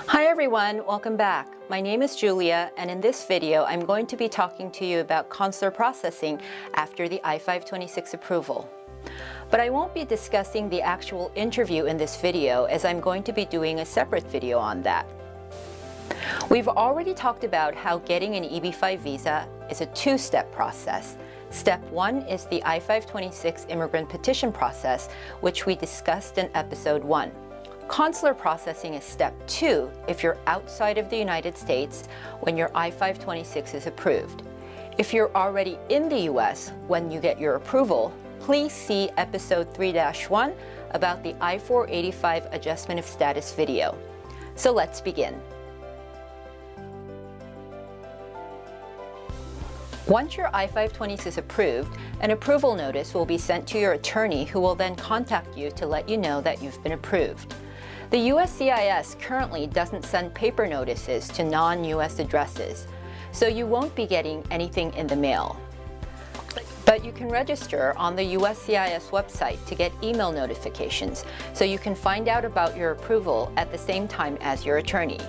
Hi everyone, welcome back. My name is Julia, and in this video I'm going to be talking to you about consular processing after the I-526 approval. But I won't be discussing the actual interview in this video, as I'm going to be doing a separate video on that. We've already talked about how getting an EB-5 visa is a two-step process. Step 1 is the I-526 immigrant petition process, which we discussed in episode 1. Consular processing is step 2 if you're outside of the United States when your I-526 is approved. If you're already in the US when you get your approval, please see episode 3-1 about the I-485 adjustment of status video. So let's begin. Once your I-526 is approved, an approval notice will be sent to your attorney, who will then contact you to let you know that you've been approved. The USCIS currently doesn't send paper notices to non-US addresses, so you won't be getting anything in the mail. But you can register on the USCIS website to get email notifications, so you can find out about your approval at the same time as your attorney.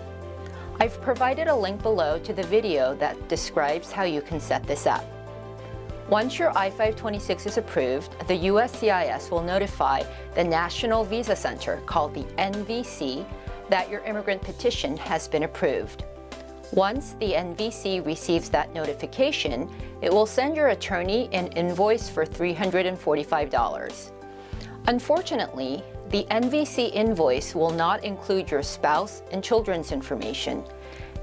I've provided a link below to the video that describes how you can set this up. Once your I-526 is approved, the USCIS will notify the National Visa Center, called the NVC, that your immigrant petition has been approved. Once the NVC receives that notification, it will send your attorney an invoice for $345. Unfortunately, the NVC invoice will not include your spouse and children's information.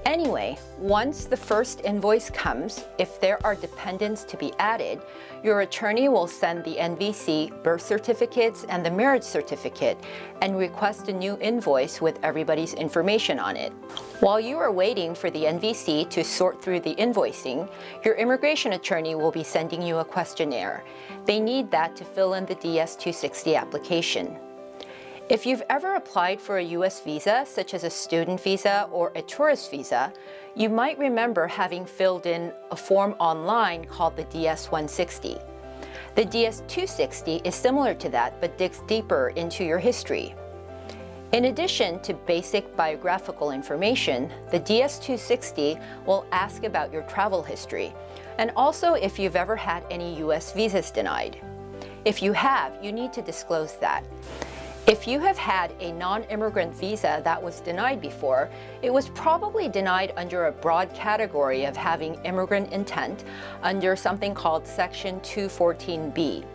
Anyway, once the first invoice comes, if there are dependents to be added, your attorney will send the NVC birth certificates and the marriage certificate and request a new invoice with everybody's information on it. While you are waiting for the NVC to sort through the invoicing, your immigration attorney will be sending you a questionnaire. They need that to fill in the DS-260 application. If you've ever applied for a US visa, such as a student visa or a tourist visa, you might remember having filled in a form online called the DS-160. The DS-260 is similar to that, but digs deeper into your history. In addition to basic biographical information, the DS-260 will ask about your travel history, and also if you've ever had any US visas denied. If you have, you need to disclose that. If you have had a non-immigrant visa that was denied before, it was probably denied under a broad category of having immigrant intent under something called Section 214B.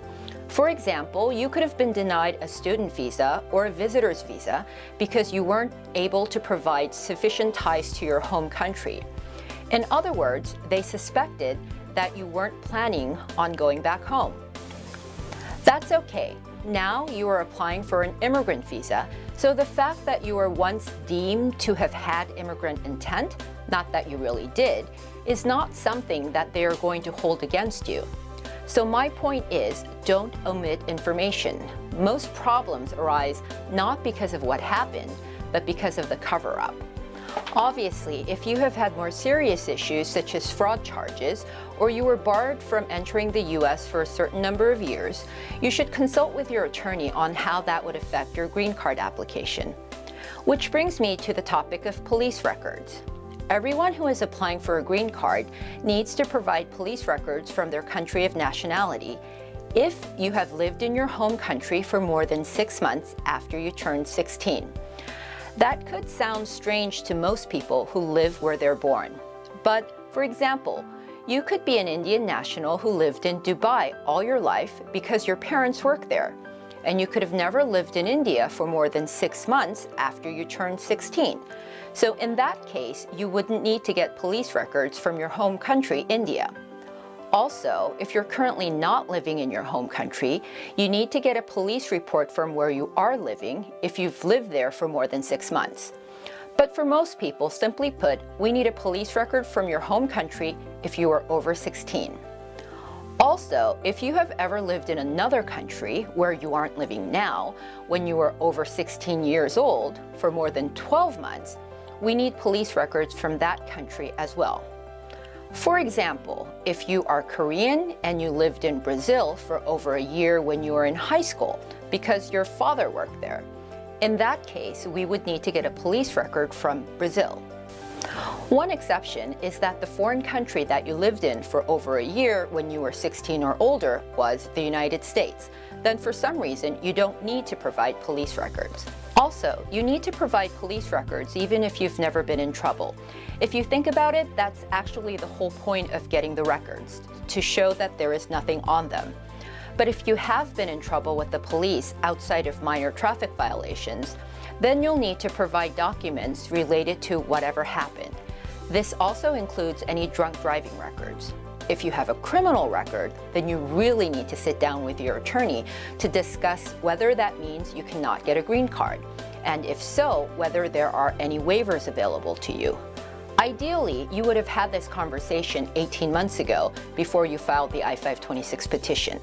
For example, you could have been denied a student visa or a visitor's visa because you weren't able to provide sufficient ties to your home country. In other words, they suspected that you weren't planning on going back home. That's okay. Now you are applying for an immigrant visa, so the fact that you were once deemed to have had immigrant intent, not that you really did, is not something that they are going to hold against you. So my point is, don't omit information. Most problems arise not because of what happened, but because of the cover-up. Obviously, if you have had more serious issues such as fraud charges, or you were barred from entering the US for a certain number of years, you should consult with your attorney on how that would affect your green card application. Which brings me to the topic of police records. Everyone who is applying for a green card needs to provide police records from their country of nationality if you have lived in your home country for more than 6 months after you turn 16. That could sound strange to most people who live where they're born. But, for example, you could be an Indian national who lived in Dubai all your life because your parents work there, and you could have never lived in India for more than 6 months after you turned 16. So in that case, you wouldn't need to get police records from your home country, India. Also, if you're currently not living in your home country, you need to get a police report from where you are living if you've lived there for more than 6 months. But for most people, simply put, we need a police record from your home country if you are over 16. Also, if you have ever lived in another country where you aren't living now, when you were over 16 years old for more than 12 months, we need police records from that country as well. For example, if you are Korean and you lived in Brazil for over a year when you were in high school because your father worked there, In that case, we would need to get a police record from Brazil. One exception is that the foreign country that you lived in for over a year when you were 16 or older was the United States. Then for some reason, you don't need to provide police records. Also, you need to provide police records even if you've never been in trouble. If you think about it, that's actually the whole point of getting the records, to show that there is nothing on them. But if you have been in trouble with the police outside of minor traffic violations, then you'll need to provide documents related to whatever happened. This also includes any drunk driving records. If you have a criminal record, then you really need to sit down with your attorney to discuss whether that means you cannot get a green card, and if so, whether there are any waivers available to you. Ideally, you would have had this conversation 18 months ago before you filed the I-526 petition.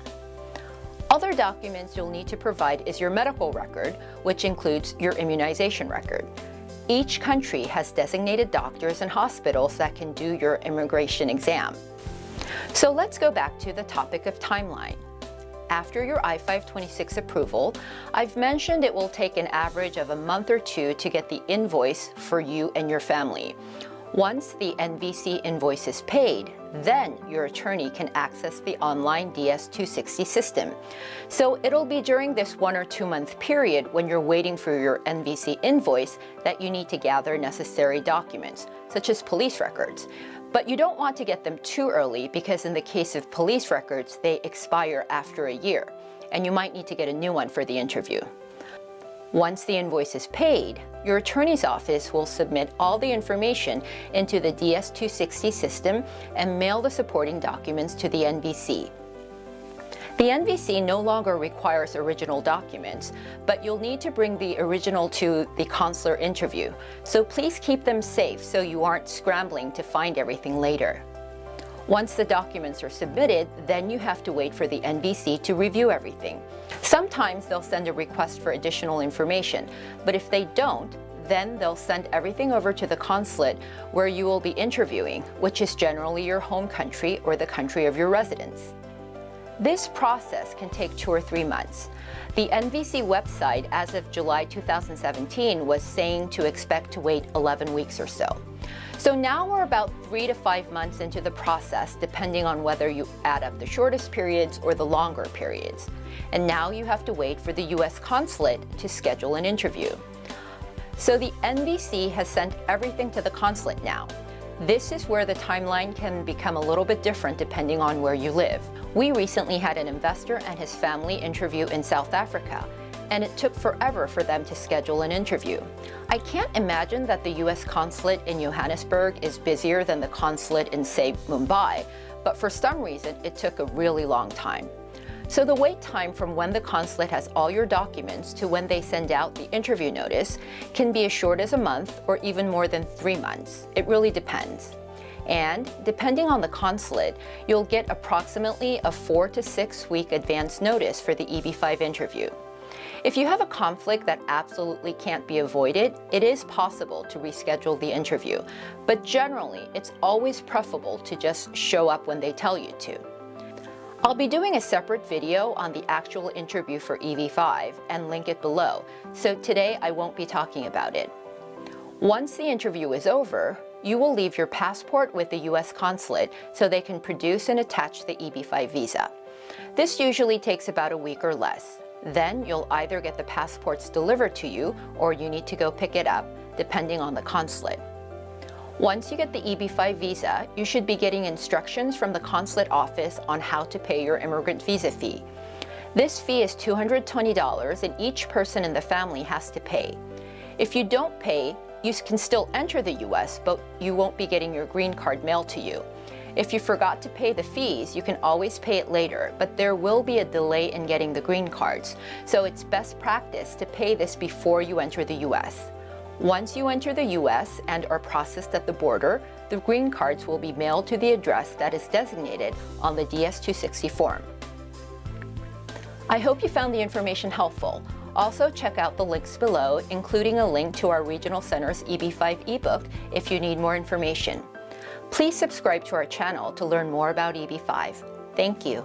Other documents you'll need to provide is your medical record, which includes your immunization record. Each country has designated doctors and hospitals that can do your immigration exam. So let's go back to the topic of timeline. After your I-526 approval, I've mentioned it will take an average of a month or two to get the invoice for you and your family. Once the NVC invoice is paid, then your attorney can access the online DS-260 system. So it'll be during this 1 or 2 month period when you're waiting for your NVC invoice that you need to gather necessary documents, such as police records. But you don't want to get them too early because in the case of police records, they expire after a year, and you might need to get a new one for the interview. Once the invoice is paid, your attorney's office will submit all the information into the DS-260 system and mail the supporting documents to the NVC. The NVC no longer requires original documents, but you'll need to bring the original to the consular interview, so please keep them safe so you aren't scrambling to find everything later. Once the documents are submitted, then you have to wait for the NVC to review everything. Sometimes they'll send a request for additional information, but if they don't, then they'll send everything over to the consulate where you will be interviewing, which is generally your home country or the country of your residence. This process can take 2 or 3 months. The NVC website as of July 2017 was saying to expect to wait 11 weeks or so. So now we're about 3 to 5 months into the process, depending on whether you add up the shortest periods or the longer periods. And now you have to wait for the US consulate to schedule an interview. So the NVC has sent everything to the consulate now. This is where the timeline can become a little bit different depending on where you live. We recently had an investor and his family interview in South Africa, and it took forever for them to schedule an interview. I can't imagine that the US consulate in Johannesburg is busier than the consulate in, say, Mumbai, but for some reason it took a really long time. So the wait time from when the consulate has all your documents to when they send out the interview notice can be as short as a month or even more than 3 months. It really depends. And depending on the consulate, you'll get approximately a 4 to 6 week advance notice for the EB-5 interview. If you have a conflict that absolutely can't be avoided, it is possible to reschedule the interview, but generally it's always preferable to just show up when they tell you to. I'll be doing a separate video on the actual interview for EB-5 and link it below, so today I won't be talking about it. Once the interview is over, you will leave your passport with the US consulate so they can produce and attach the EB-5 visa. This usually takes about a week or less. Then you'll either get the passports delivered to you or you need to go pick it up, depending on the consulate. Once you get the EB-5 visa, you should be getting instructions from the consulate office on how to pay your immigrant visa fee. This fee is $220 and each person in the family has to pay. If you don't pay, you can still enter the US, but you won't be getting your green card mailed to you. If you forgot to pay the fees, you can always pay it later, but there will be a delay in getting the green cards, so it's best practice to pay this before you enter the US. Once you enter the US and are processed at the border, the green cards will be mailed to the address that is designated on the DS-260 form. I hope you found the information helpful. Also, check out the links below, including a link to our regional center's EB-5 ebook if you need more information. Please subscribe to our channel to learn more about EB-5. Thank you.